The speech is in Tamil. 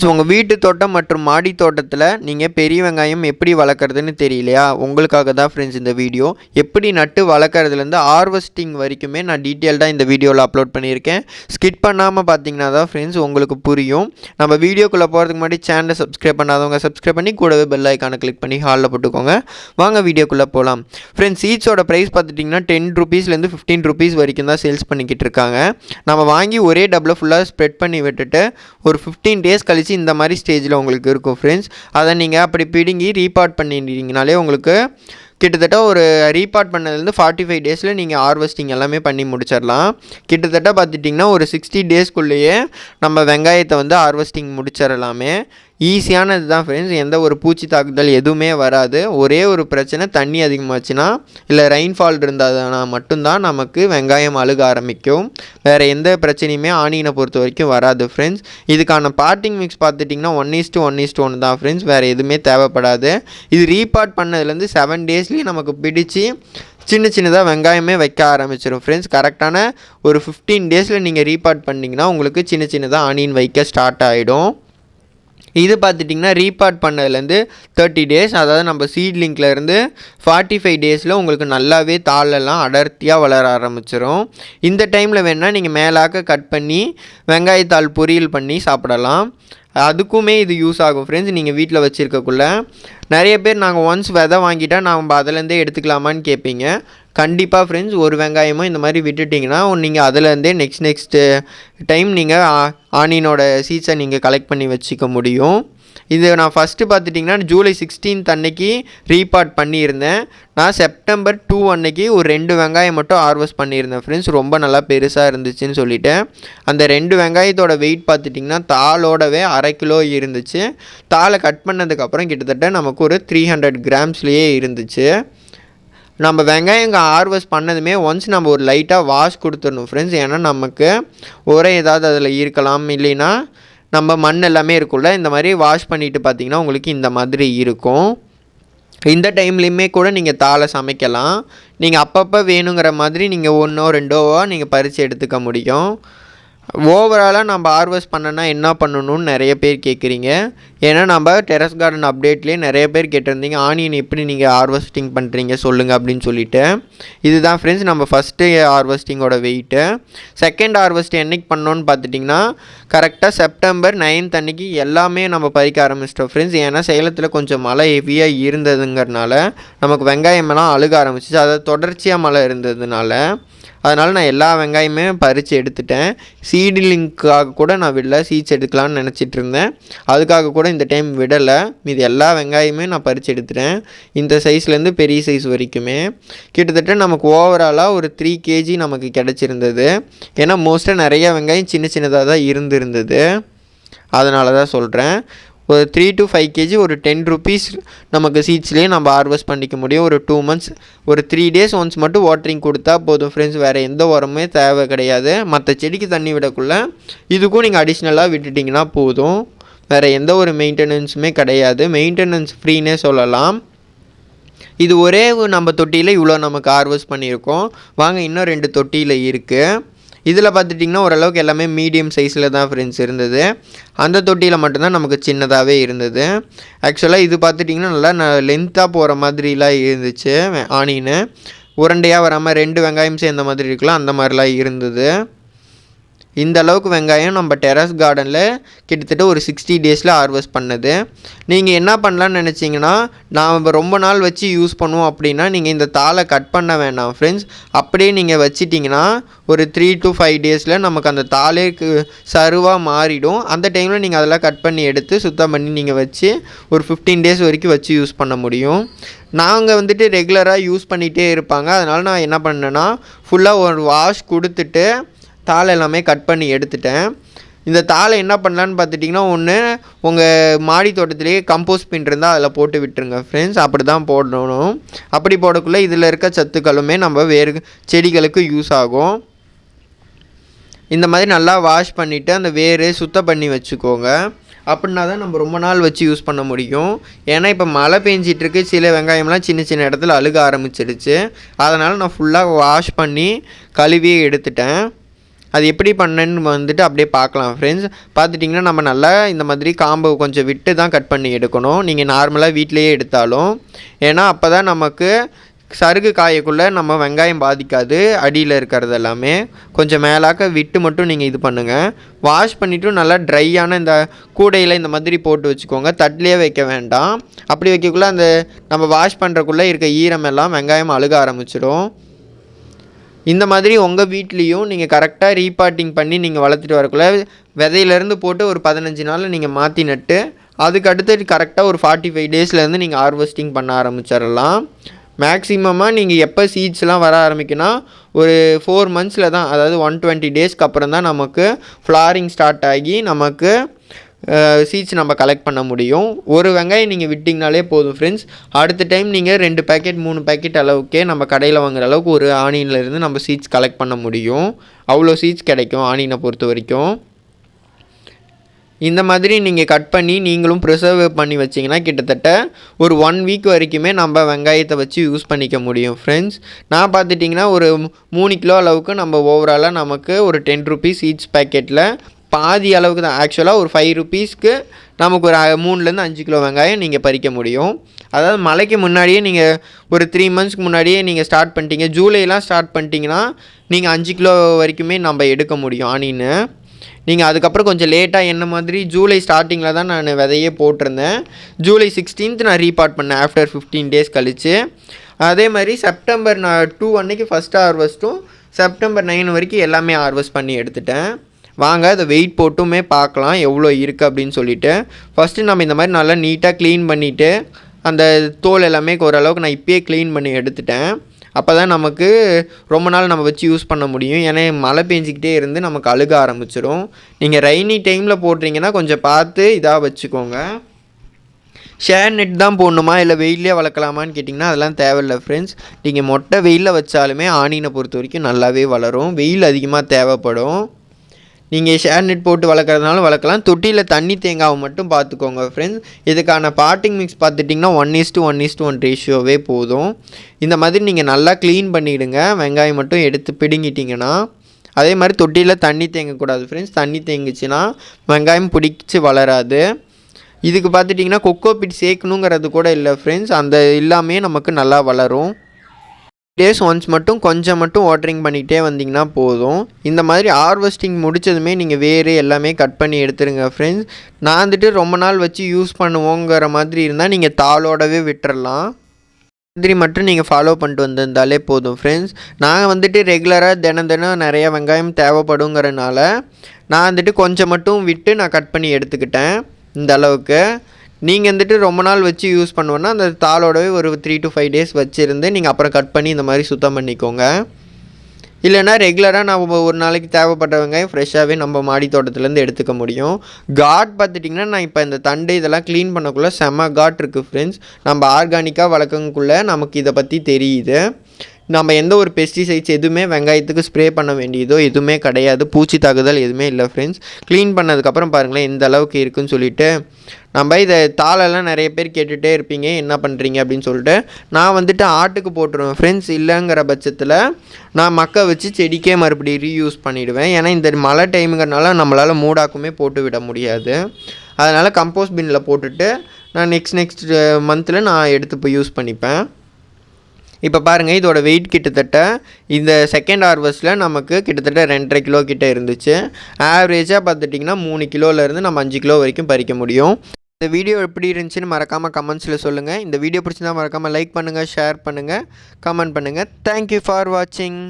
உங்கள் வீட்டு தோட்டம் மற்றும் மாடி தோட்டத்தில் நீங்கள் பெரிய வெங்காயம் எப்படி வளர்க்குறதுன்னு தெரியலையா? உங்களுக்காக தான் ஃப்ரெண்ட்ஸ் இந்த வீடியோ. எப்படி நட்டு வளர்க்குறதுலேருந்து ஹார்வெஸ்டிங் வரைக்குமே நான் டீட்டெயில்டாக இந்த வீடியோவில் அப்லோட் பண்ணியிருக்கேன். ஸ்கிப் பண்ணாமல் பார்த்தீங்கன்னா தான் ஃப்ரெண்ட்ஸ் உங்களுக்கு புரியும். நம்ம வீடியோக்குள்ளே போகிறதுக்கு முன்னாடி சேனலை சப்ஸ்கிரைப் பண்ணாதவங்க சப்ஸ்கிரைப் பண்ணி கூடவே பெல் ஐக்கானை கிளிக் பண்ணி ஹாலில் போட்டுக்கோங்க. வாங்க வீடியோக்குள்ளே போகலாம். ஃப்ரெண்ட்ஸ் சீட்ஸோட ப்ரைஸ் பார்த்துட்டிங்கன்னா 10 ரூபீஸ்லேருந்து 15 ரூபீஸ் வரைக்கும் தான் சேல்ஸ் பண்ணிக்கிட்டு இருக்காங்க. நம்ம வாங்கி ஒரே டப்பில் ஃபுல்லாக ஸ்ப்ரெட் பண்ணி விட்டுட்டு ஒரு 15 டேஸ் கழிச்சு இந்த மாதிரி ஸ்டேஜில் உங்களுக்கு இருக்கும் ஃப்ரெண்ட்ஸ். அதை நீங்கள் அப்படி பிடுங்கி ரீபார்ட் பண்ணிட்டீங்கனாலே உங்களுக்கு கிட்டத்தட்ட ஒரு ரீபார்ட் பண்ணதுலேருந்து 45 டேஸில் நீங்கள் ஹார்வெஸ்டிங் எல்லாமே பண்ணி முடிச்சிடலாம். கிட்டத்தட்ட பார்த்துட்டிங்கன்னா ஒரு 60 டேஸ்க்குள்ளேயே நம்ம வெங்காயத்தை வந்து ஹார்வெஸ்டிங் முடிச்சிடலாமே. ஈஸியானது தான் ஃப்ரெண்ட்ஸ். எந்த ஒரு பூச்சி தாக்குதல் எதுவுமே வராது. ஒரே ஒரு பிரச்சனை, தண்ணி அதிகமாச்சுன்னா இல்லை ரெயின்ஃபால் இருந்தால் மட்டும்தான் நமக்கு வெங்காயம் அழுக ஆரம்பிக்கும். வேறு எந்த பிரச்சனையுமே ஆனியனை பொறுத்த வரைக்கும் வராது ஃப்ரெண்ட்ஸ். இதுக்கான பார்ட்டிங் மிக்ஸ் பார்த்துட்டிங்கன்னா 1:1:1 தான் ஃப்ரெண்ட்ஸ். வேறு எதுவுமே தேவைப்படாது. இது ரீபார்ட் பண்ணதுலேருந்து 7 டேஸ்லேயே நமக்கு பிடிச்சி சின்னதாக வெங்காயமே வைக்க ஆரம்பிச்சிடும் ஃப்ரெண்ட்ஸ். கரெக்டான ஒரு 15 டேஸில் நீங்கள் ரீபார்ட் பண்ணிங்கன்னா உங்களுக்கு சின்னதாக ஆனியன் வைக்க ஸ்டார்ட் ஆகிடும். இது பார்த்துட்டிங்கன்னா ரீபார்ட் பண்ணதுலேருந்து 30 டேஸ், அதாவது நம்ம சீட்லிங்க்லேருந்து 45 டேஸில் உங்களுக்கு நல்லாவே தாளெல்லாம் அடர்த்தியாக வளர ஆரம்பிச்சிடும். இந்த டைமில் வேணால் நீங்கள் மேலாக்க கட் பண்ணி வெங்காயத்தாள் பொரியல் பண்ணி சாப்பிடலாம். அதுக்குமே இது யூஸ் ஆகும் ஃப்ரெண்ட்ஸ். நீங்கள் வீட்டில் வச்சுருக்கக்குள்ள நிறைய பேர் நாங்கள் ஒன்ஸ் விதை வாங்கிட்டால் நம்ம அதிலேருந்தே எடுத்துக்கலாமான்னு கேட்பீங்க. கண்டிப்பாக ஃப்ரெண்ட்ஸ், ஒரு வெங்காயமும் இந்த மாதிரி விட்டுட்டிங்கன்னா நீங்கள் அதிலேருந்தே நெக்ஸ்ட்டு டைம் நீங்கள் ஆனியனோட சீட்ஸை நீங்கள் கலெக்ட் பண்ணி வச்சுக்க முடியும். இது நான் ஃபஸ்ட்டு பார்த்துட்டிங்கன்னா ஜூலை 16 அன்னைக்கு ரீபார்ட் பண்ணியிருந்தேன். நான் செப்டம்பர் 2 அன்னைக்கு ஒரு 2 வெங்காயம் மட்டும் ஹார்வெஸ்ட் பண்ணியிருந்தேன் ஃப்ரெண்ட்ஸ். ரொம்ப நல்லா பெருசாக இருந்துச்சுன்னு சொல்லிவிட்டேன். அந்த 2 வெங்காயத்தோட வெயிட் பார்த்துட்டிங்கன்னா தாளோடவே 1/2 கிலோ இருந்துச்சு. தாளை கட் பண்ணதுக்கப்புறம் கிட்டத்தட்ட நமக்கு ஒரு 300 கிராம்ஸ்லேயே இருந்துச்சு. நம்ம வெங்காயம் ஹார்வெஸ்ட் பண்ணதுமே ஒன்ஸ் நம்ம ஒரு லைட்டாக வாஷ் கொடுத்துடணும் ஃப்ரெண்ட்ஸ். ஏன்னா நமக்கு உரம் ஏதாவது அதில் இருக்கலாம், இல்லைன்னா நம்ம மண் எல்லாமே இருக்குல்ல, இந்த மாதிரி வாஷ் பண்ணிவிட்டு பார்த்திங்கன்னா உங்களுக்கு இந்த மாதிரி இருக்கும். இந்த டைம்லேயுமே கூட நீங்கள் தாளை சமைக்கலாம். நீங்கள் அப்பப்போ வேணுங்கிற மாதிரி நீங்கள் 1 or 2 நீங்கள் பறித்து எடுத்துக்க முடியும். ஓவராலாக நம்ம ஹார்வெஸ்ட் பண்ணனா என்ன பண்ணணும்னு நிறைய பேர் கேட்குறீங்க. ஏன்னா நம்ம டெரஸ் கார்டன் அப்டேட்லேயே நிறைய பேர் கேட்டிருந்தீங்க, ஆனியன் எப்படி நீங்கள் ஹார்வெஸ்டிங் பண்ணுறீங்க சொல்லுங்கள் அப்படின்னு சொல்லிட்டு. இதுதான் ஃப்ரெண்ட்ஸ் நம்ம ஃபஸ்ட்டு ஹார்வெஸ்டிங்கோட வெயிட்டு. செகண்ட் ஹார்வெஸ்ட் என்றைக்கு பண்ணோன்னு பார்த்துட்டிங்கன்னா கரெக்டாக செப்டம்பர் 9 அன்னைக்கு எல்லாமே நம்ம பறிக்க ஆரம்பிச்சிட்டோம் ஃப்ரெண்ட்ஸ். ஏன்னா சேலத்தில் கொஞ்சம் மழை ஹெவியாக இருந்ததுங்கிறனால நமக்கு வெங்காயமெல்லாம் அழுக ஆரம்பிச்சிச்சு. அதாவது தொடர்ச்சியாக மழை இருந்ததுனால அதனால் நான் எல்லா வெங்காயமே பறித்து எடுத்துட்டேன். சீட்லிங்க்காக கூட நான் விடல, சீட்ஸ் எடுக்கலான்னு நினச்சிட்டு இருந்தேன். அதுக்காக கூட இந்த டைம் விடலை. மீது எல்லா வெங்காயமே நான் பறித்து எடுத்துட்டேன். இந்த சைஸ்லேருந்து பெரிய சைஸ் வரைக்குமே கிட்டத்தட்ட நமக்கு ஓவராலாக ஒரு 3 kg நமக்கு கிடச்சிருந்தது. ஏன்னா மோஸ்ட்டாக நிறையா வெங்காயம் சின்னதாக தான் இருந்திருந்தது. அதனால தான் சொல்கிறேன். ஒரு 3 to 5 kg ஒரு 10 ரூபீஸ் நமக்கு சீட்ஸ்லேயே நம்ம ஹார்வெஸ்ட் பண்ணிக்க முடியும். ஒரு 2 months ஒரு 3 days ஒன்ஸ் மட்டும் வாட்டரிங் கொடுத்தா போதும் ஃப்ரெண்ட்ஸ். வேறு எந்த உரமே தேவை கிடையாது. மற்ற செடிக்கு தண்ணி விடக்குள்ள இதுக்கும் நீங்கள் அடிஷ்னலாக விட்டுட்டிங்கன்னா போதும். வேறு எந்த ஒரு மெயின்டெனன்ஸுமே கிடையாது. மெயின்டெனன்ஸ் ஃப்ரீனே சொல்லலாம். இது ஒரே நம்ம தொட்டியில் இவ்வளோ நமக்கு ஹார்வெஸ்ட் பண்ணியிருக்கோம். வாங்க இன்னும் 2 தொட்டியில் இருக்குது. இதில் பார்த்துட்டிங்கன்னா ஓரளவுக்கு எல்லாமே மீடியம் சைஸில் தான் ஃப்ரெண்ட்ஸ் இருந்தது. அந்த தொட்டியில் மட்டும்தான் நமக்கு சின்னதாகவே இருந்தது. ஆக்சுவலாக இது பார்த்துட்டிங்கன்னா நல்லா லென்த்தாக போகிற மாதிரிலாம் இருந்துச்சு. ஆனியனு உருண்டையாக வராமல் 2 வெங்காயம் சேர்ந்த மாதிரி இருக்கலாம், அந்த மாதிரிலாம் இருந்தது. இந்த அளவுக்கு வெங்காயம் நம்ம டெரஸ் கார்டனில் கிட்டத்தட்ட ஒரு 60 டேஸில் ஹார்வெஸ்ட் பண்ணது. நீங்கள் என்ன பண்ணலான்னு நினச்சிங்கன்னா, நாம் ரொம்ப நாள் வச்சு யூஸ் பண்ணுவோம் அப்படின்னா நீங்கள் இந்த தாளை கட் பண்ண வேண்டாம் ஃப்ரெண்ட்ஸ். அப்படியே நீங்கள் வச்சிட்டிங்கன்னா ஒரு 3 to 5 டேஸில் நமக்கு அந்த தாளே சருவாக மாறிடும். அந்த டைமில் நீங்கள் அதெல்லாம் கட் பண்ணி எடுத்து சுத்தம் பண்ணி நீங்கள் வச்சு ஒரு 15 டேஸ் வரைக்கும் வச்சு யூஸ் பண்ண முடியும். நாங்கள் வந்துட்டு ரெகுலராக யூஸ் பண்ணிகிட்டே இருப்பாங்க. அதனால் நான் என்ன பண்ணேன்னா ஃபுல்லாக ஒரு வாஷ் கொடுத்துட்டு தாளை எல்லாமே கட் பண்ணி எடுத்துட்டேன். இந்த தாளை என்ன பண்ணலான்னு பார்த்துட்டிங்கன்னா, ஒன்று உங்கள் மாடி தோட்டத்திலேயே கம்போஸ்ட் பின் இருந்தால் அதில் போட்டு விட்டுருங்க ஃப்ரெண்ட்ஸ். அப்படி தான் போடணும். அப்படி போடக்குள்ளே இதில் இருக்க சத்துக்களுமே நம்ம வேறு செடிகளுக்கு யூஸ் ஆகும். இந்த மாதிரி நல்லா வாஷ் பண்ணிவிட்டு அந்த வேறு சுத்தம் பண்ணி வச்சுக்கோங்க. அப்படின்னா தான் நம்ம ரொம்ப நாள் வச்சு யூஸ் பண்ண முடியும். ஏன்னா இப்போ மழை பெஞ்சிட்ருக்கு, சில வெங்காயம்லாம் சின்ன இடத்துல அழுக ஆரம்பிச்சிடுச்சு. அதனால் நான் ஃபுல்லாக வாஷ் பண்ணி கழுவியே எடுத்துட்டேன். அது எப்படி பண்ணேன்னு வந்துட்டு அப்படியே பார்க்கலாம் ஃப்ரெண்ட்ஸ். பார்த்துட்டிங்கன்னா நம்ம நல்லா இந்த மாதிரி காம்பை கொஞ்சம் விட்டு தான் கட் பண்ணி எடுக்கணும், நீங்கள் நார்மலாக வீட்டிலையே எடுத்தாலும். ஏன்னா அப்போ தான் நமக்கு சருகு காயக்குள்ளே நம்ம வெங்காயம் பாதிக்காது. அடியில் இருக்கிறது எல்லாமே கொஞ்சம் மேலாக்க விட்டு மட்டும் நீங்கள் இது பண்ணுங்கள். வாஷ் பண்ணிவிட்டு நல்லா ட்ரையான இந்த கூடையில் இந்த மாதிரி போட்டு வச்சுக்கோங்க, தட்டிலே வைக்க வேண்டாம். அப்படி வைக்கக்குள்ளே அந்த நம்ம வாஷ் பண்ணுறக்குள்ளே இருக்க ஈரமெல்லாம் வெங்காயம் அழுக ஆரம்பிச்சிடும். இந்த மாதிரி உங்கள் வீட்லேயும் நீங்கள் கரெக்டாக ரீபாட்டிங் பண்ணி நீங்கள் வளர்த்துட்டு வரக்குள்ளே விதையிலேருந்து போட்டு ஒரு 15 நாளில் நீங்கள் மாற்றி நட்டு அதுக்கு அடுத்து கரெக்டாக ஒரு 45 டேஸ்லேருந்து நீங்கள் ஹார்வெஸ்டிங் பண்ண ஆரம்பிச்சிடலாம். மேக்ஸிமமாக நீங்கள் எப்போ சீட்ஸ்லாம் வர ஆரம்பிக்குன்னா ஒரு 4 மந்த்ஸில் தான், அதாவது 120 டேஸ்க்கு அப்புறம் தான் நமக்கு ஃப்ளாரிங் ஸ்டார்ட் ஆகி நமக்கு சீட்ஸ் நம்ம கலெக்ட் பண்ண முடியும். ஒரு வெங்காயம் நீங்கள் விட்டிங்கனாலே போதும் ஃப்ரெண்ட்ஸ். அடுத்த டைம் நீங்கள் 2 பேக்கெட் 3 பேக்கெட் அளவுக்கே நம்ம கடையில் வாங்குற அளவுக்கு ஒரு ஆனியன்லேருந்து நம்ம சீட்ஸ் கலெக்ட் பண்ண முடியும். அவ்வளோ சீட்ஸ் கிடைக்கும் ஆனியனை பொறுத்த வரைக்கும். இந்த மாதிரி நீங்கள் கட் பண்ணி நீங்களும் ப்ரிசர்வ் பண்ணி வச்சிங்கன்னா கிட்டத்தட்ட ஒரு 1 வீக் வரைக்குமே நம்ம வெங்காயத்தை வச்சு யூஸ் பண்ணிக்க முடியும் ஃப்ரெண்ட்ஸ். நான் பார்த்துட்டிங்கன்னா ஒரு 3 கிலோ அளவுக்கு நம்ம ஓவராலாக நமக்கு ஒரு 10 ருபீஸ் ஈச் பேக்கெட்டில் பாதி அளவுக்கு தான். ஆக்சுவலாக ஒரு 5 ருபீஸ்க்கு நமக்கு ஒரு 3லேருந்து 5 கிலோ வெங்காயம் நீங்கள் பறிக்க முடியும். அதாவது மழைக்கு முன்னாடியே நீங்கள் ஒரு 3 மந்த்ஸ்க்கு முன்னாடியே நீங்கள் ஸ்டார்ட் பண்ணிட்டீங்க, ஜூலைலாம் ஸ்டார்ட் பண்ணிட்டீங்கன்னா நீங்கள் 5 கிலோ வரைக்குமே நம்ம எடுக்க முடியும் ஆனின்னு. நீங்கள் அதுக்கப்புறம் கொஞ்சம் லேட்டாக என்ன மாதிரி ஜூலை ஸ்டார்டிங்கில் தான் நான் விதையே போட்டிருந்தேன். ஜூலை 16th நான் ரீபார்ட் பண்ணேன் ஆஃப்டர் 15 டேஸ் கழித்து. அதே மாதிரி செப்டம்பர் 2 அன்னைக்கு ஃபஸ்ட்டு ஹார்வெஸ்ட்டும் செப்டம்பர் 9 வரைக்கும் எல்லாமே ஹார்வெஸ்ட் பண்ணி எடுத்துட்டேன். வாங்க அதை வெயிட் போட்டுமே பார்க்கலாம் எவ்வளோ இருக்குது அப்படின்னு சொல்லிவிட்டு. ஃபஸ்ட்டு நம்ம இந்த மாதிரி நல்லா நீட்டாக க்ளீன் பண்ணிவிட்டு அந்த தோல் எல்லாமே ஓரளவுக்கு நான் இப்போயே க்ளீன் பண்ணி எடுத்துட்டேன். அப்போ தான் நமக்கு ரொம்ப நாள் நம்ம வச்சு யூஸ் பண்ண முடியும். ஏன்னா மழை பெஞ்சிக்கிட்டே இருந்து நமக்கு அழுக ஆரம்பிச்சிடும். நீங்கள் ரெய்னி டைமில் போடுறீங்கன்னா கொஞ்சம் பார்த்து இதாக வச்சுக்கோங்க. ஷேர் நெட் தான் போடணுமா இல்லை வெயிலே வளர்க்கலாமான்னு கேட்டிங்கன்னா அதெல்லாம் தேவையில்லை ஃப்ரெண்ட்ஸ். நீங்கள் மொட்டை வெயிலில் வச்சாலுமே ஆனியனை பொறுத்த வரைக்கும் நல்லாவே வளரும். வெயில் அதிகமாக தேவைப்படும். நீங்கள் ஷேர் நெட் போட்டு வளர்க்குறதுனால வளர்க்கலாம். தொட்டியில் தண்ணி தேங்காவை மட்டும் பார்த்துக்கோங்க ஃப்ரெண்ட்ஸ். இதுக்கான பாட்டிங் மிக்ஸ் பார்த்துட்டிங்கன்னா 1:1:1 ரேஷியோவே போதும். இந்த மாதிரி நீங்கள் நல்லா க்ளீன் பண்ணிவிடுங்க. வெங்காயம் மட்டும் எடுத்து பிடுங்கிட்டிங்கன்னா. அதே மாதிரி தொட்டியில் தண்ணி தேங்கக்கூடாது ஃப்ரெண்ட்ஸ். தண்ணி தேங்கிச்சுன்னா வெங்காயம் பிடிச்சி வளராது. இதுக்கு பார்த்துட்டிங்கன்னா கொக்கோ பிட் சேர்க்கணுங்கிறது கூட இல்லை ஃப்ரெண்ட்ஸ். அந்த எல்லாமே நமக்கு நல்லா வளரும். டேஸ் ஒன்ஸ் மட்டும் கொஞ்சம் மட்டும் வாட்டரிங் பண்ணிகிட்டே வந்திங்கன்னா போதும். இந்த மாதிரி ஹார்வெஸ்டிங் முடித்ததுமே நீங்கள் வேறு எல்லாமே கட் பண்ணி எடுத்துருங்க ஃப்ரெண்ட்ஸ். நான் வந்துட்டு ரொம்ப நாள் வச்சு யூஸ் பண்ணுவோங்கிற மாதிரி இருந்தால் நீங்கள் தாளோடவே விட்டுறலாம். மாதிரி மட்டும் நீங்கள் ஃபாலோ பண்ணிட்டு வந்திருந்தாலே போதும் ஃப்ரெண்ட்ஸ். நாங்கள் வந்துட்டு ரெகுலராக தினம் நிறையா வெங்காயம் தேவைப்படுங்கிறனால நான் வந்துட்டு கொஞ்சம் மட்டும் விட்டு நான் கட் பண்ணி எடுத்துக்கிட்டேன். இந்த அளவுக்கு நீங்கள் வந்துட்டு ரொம்ப நாள் வச்சு யூஸ் பண்ணுவோன்னா அந்த தாளோடவே ஒரு 3 to 5 டேஸ் வச்சுருந்து நீங்கள் அப்புறம் கட் பண்ணி இந்த மாதிரி சுத்தம் பண்ணிக்கோங்க. இல்லைனா ரெகுலராக நம்ம ஒரு நாளைக்கு தேவைப்படுற வெங்காயம் ஃப்ரெஷ்ஷாகவே நம்ம மாடி தோட்டத்துலேருந்து எடுத்துக்க முடியும். காட் பார்த்துட்டிங்கன்னா நான் இப்போ இந்த தண்டு இதெல்லாம் க்ளீன் பண்ணக்குள்ளே செம்ம காட் இருக்குது ஃப்ரெண்ட்ஸ். நம்ம ஆர்கானிக்காக வளர்க்கக்குள்ளே நமக்கு இதை பற்றி தெரியுது. நம்ம எந்த ஒரு பெஸ்டிசைட்ஸ் எதுவுமே வெங்காயத்துக்கு ஸ்ப்ரே பண்ண வேண்டியதோ எதுவுமே கிடையாது. பூச்சி தாக்குதல் எதுவுமே இல்லை ஃப்ரெண்ட்ஸ். க்ளீன் பண்ணதுக்கப்புறம் பாருங்களேன் எந்த அளவுக்கு இருக்குதுன்னு சொல்லிவிட்டு. நம்ம இதை தாளெல்லாம் நிறைய பேர் கேட்டுகிட்டே இருப்பீங்க என்ன பண்ணுறீங்க அப்படின்னு சொல்லிட்டு. நான் வந்துட்டு ஆட்டுக்கு போட்டுருவேன் ஃப்ரெண்ட்ஸ். இல்லைங்கிற பட்சத்தில் நான் மக்க வச்சு செடிக்கே மறுபடியும் ரீயூஸ் பண்ணிவிடுவேன். ஏன்னா இந்த மழை டைமுங்கிறனால நம்மளால் மூடாக்குமே போட்டு விட முடியாது. அதனால் கம்போஸ்ட் பின்னில் போட்டுட்டு நான் நெக்ஸ்ட் மந்தில் நான் எடுத்து போய் யூஸ் பண்ணிப்பேன். இப்போ பாருங்கள் இதோட வெயிட் கிட்டத்தட்ட இந்த செகண்ட் ஹார்வெஸ்ட்டில் நமக்கு கிட்டத்தட்ட 2.5 கிலோ கிட்டே இருந்துச்சு. ஆவரேஜாக பார்த்துட்டிங்கன்னா 3 கிலோலேருந்து நம்ம 5 கிலோ வரைக்கும் பறிக்க முடியும். இந்த வீடியோ எப்படி இருந்துச்சுன்னு மறக்காமல் கமெண்ட்ஸில் சொல்லுங்கள். இந்த வீடியோ பிடிச்சிருந்தா மறக்காமல் லைக் பண்ணுங்கள், ஷேர் பண்ணுங்கள், கமெண்ட் பண்ணுங்கள். தேங்க்யூ ஃபார் வாட்சிங்.